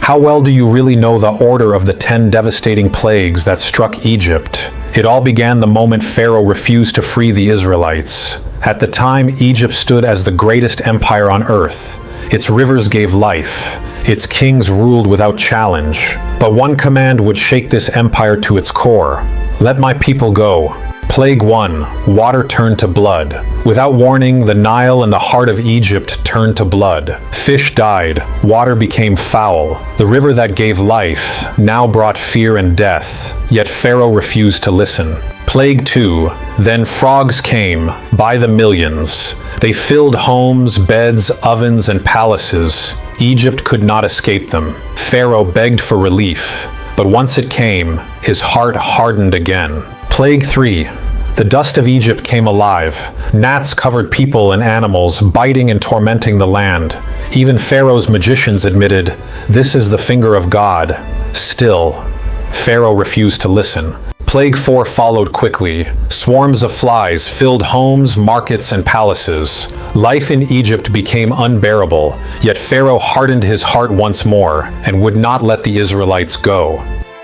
How well do you really know the order of the 10 devastating plagues that struck Egypt? It all began the moment Pharaoh refused to free the Israelites. At the time, Egypt stood as the greatest empire on earth. Its rivers gave life. Its kings ruled without challenge. But one command would shake this empire to its core. Let my people go. Plague 1. Water turned to blood. Without warning, the Nile and the heart of Egypt turned to blood. Fish died. Water became foul. The river that gave life now brought fear and death. Yet Pharaoh refused to listen. Plague 2. Then frogs came, by the millions. They filled homes, beds, ovens, and palaces. Egypt could not escape them. Pharaoh begged for relief. But once it came, his heart hardened again. Plague 3. The dust of Egypt came alive. Gnats covered people and animals, biting and tormenting the land. Even Pharaoh's magicians admitted, "This is the finger of God." Still, Pharaoh refused to listen. Plague 4 followed quickly. Swarms of flies filled homes, markets, and palaces. Life in Egypt became unbearable, yet Pharaoh hardened his heart once more and would not let the Israelites go.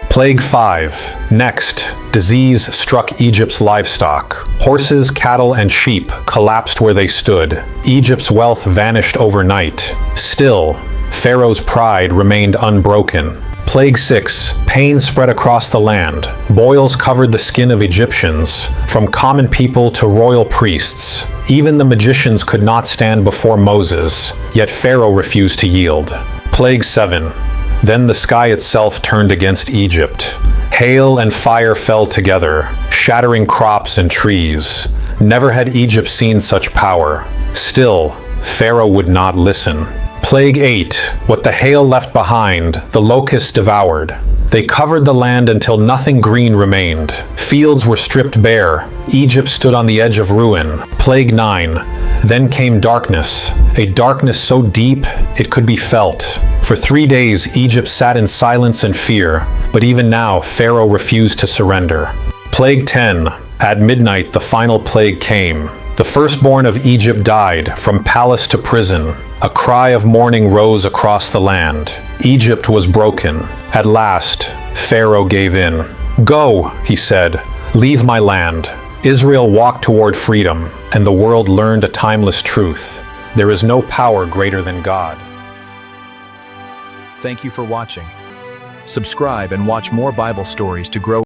Plague 5. Next, disease struck Egypt's livestock. Horses, cattle, and sheep collapsed where they stood. Egypt's wealth vanished overnight. Still, Pharaoh's pride remained unbroken. Plague 6. Pain spread across the land. Boils covered the skin of Egyptians, from common people to royal priests. Even the magicians could not stand before Moses, yet Pharaoh refused to yield. Plague 7. Then the sky itself turned against Egypt. Hail and fire fell together, shattering crops and trees. Never had Egypt seen such power. Still, Pharaoh would not listen. Plague 8. What the hail left behind, the locusts devoured. They covered the land until nothing green remained. Fields were stripped bare. Egypt stood on the edge of ruin. Plague 9. Then came darkness, a darkness so deep it could be felt. For 3 days, Egypt sat in silence and fear, but even now, Pharaoh refused to surrender. Plague 10. At midnight, the final plague came. The firstborn of Egypt died, from palace to prison. A cry of mourning rose across the land. Egypt was broken. At last, Pharaoh gave in. "Go," he said, "leave my land." Israel walked toward freedom, and the world learned a timeless truth. There is no power greater than God. Thank you for watching. Subscribe and watch more Bible stories to grow